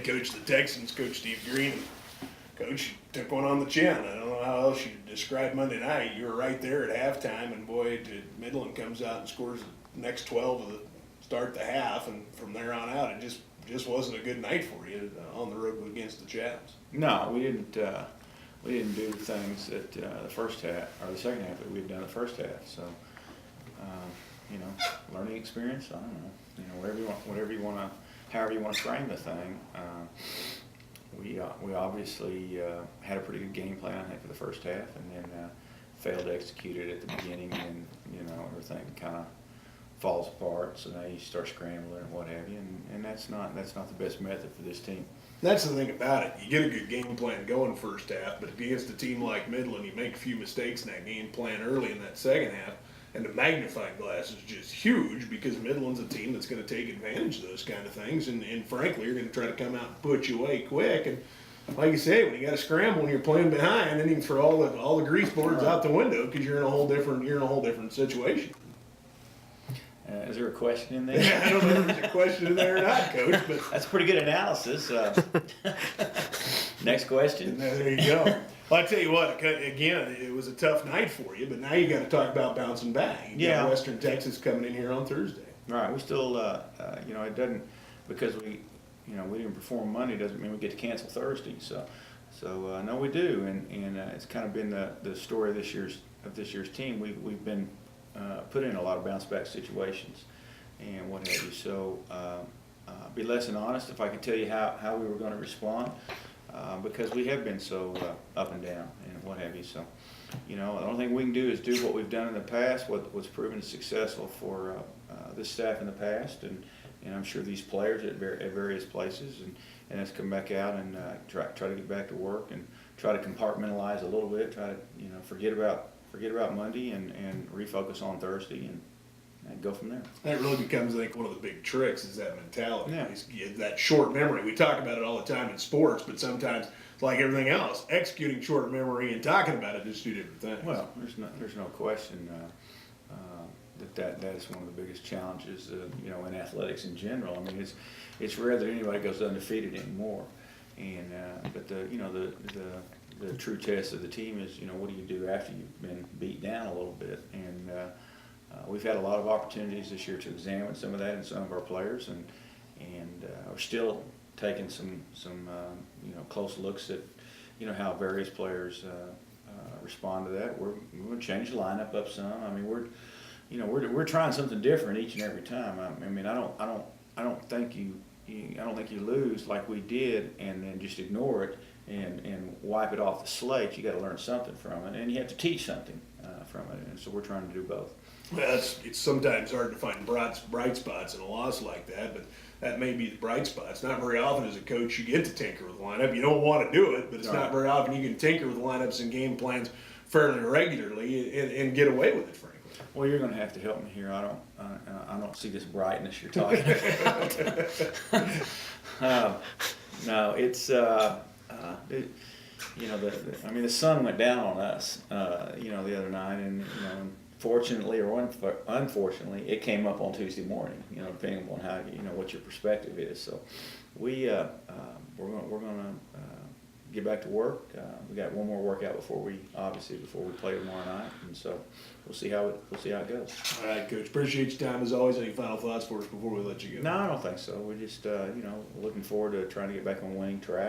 coach the Texans, Coach Steve Green. Coach took one on the chin. I don't know how else you describe Monday night. You were right there at halftime, and boy, Midland comes out and scores the next 12 of the start the half, and from there on out, it just wasn't a good night for you on the road against the Chaps. No, we didn't. We didn't do the things that the first half or the second half that we'd done the first half. So, learning experience. I don't know. Whatever you want to, however you want to frame the thing. We obviously had a pretty good game plan, I think, for the first half, and then failed to execute it at the beginning, and everything kind of falls apart. So now you start scrambling and what have you, and that's not the best method for this team. That's the thing about it. You get a good game plan going first half, but against a team like Midland, you make a few mistakes in that game plan early in that second half, and the magnifying glass is just huge because Midland's a team that's going to take advantage of those kind of things, and frankly, you're going to try to come out and put you away quick. And like you say, when you got to scramble and you're playing behind, then you can throw all the grease boards out the window because you're in a whole different situation. Is there a question in there? I don't know if there's a question in there or not, Coach, but that's pretty good analysis. Next question. There you go. Well, I tell you what, again, it was a tough night for you, but now you got to talk about bouncing back. You got Western Texas coming in here on Thursday. Right. We still, it doesn't, because we didn't perform Monday doesn't mean we get to cancel Thursday. So no, we do, and it's kind of been the story of this year's team. We've been put in a lot of bounce back situations and what have you. So be less than honest if I could tell you how we were going to respond, because we have been so up and down and what have you. So the only thing we can do is do what we've done in the past, what's proven successful for this staff in the past, and I'm sure these players at various places, and let's come back out and try to get back to work and try to compartmentalize a little bit, try to forget about Monday and refocus on Thursday and go from there. That really becomes, I think, one of the big tricks is that mentality. Yeah. That short memory. We talk about it all the time in sports, but sometimes, like everything else, executing short memory and talking about it is two different things. Well, there's no question that is one of the biggest challenges, in athletics in general. I mean, it's rare that anybody goes undefeated anymore, and but the true test of the team is, what do you do after you've been beat down a little bit? And we've had a lot of opportunities this year to examine some of that in some of our players, and we're still taking some close looks at how various players respond to that. We're going to change the lineup up some. I mean, we're trying something different each and every time. I mean, I don't think you lose like we did and then just ignore it and wipe it off the slate. You got to learn something from it, and you have to teach something from it. And so we're trying to do both. Well, it's sometimes hard to find bright spots in a loss like that, but that may be the bright spots. Not very often as a coach you get to tinker with the lineup. You don't want to do it, but it's not very often you can tinker with lineups and game plans fairly regularly and get away with it, frankly. Well, you're going to have to help me here. I don't see this brightness you're talking about. No, it's the sun went down on us, the other night, and fortunately or unfortunately, it came up on Tuesday morning. Depending upon how what your perspective is. So we're going to get back to work. We got one more workout before we play tomorrow night, and so we'll see how it goes. All right, Coach. Appreciate your time as always. Any final thoughts for us before we let you go? No, I don't think so. We're just looking forward to trying to get back on winning track.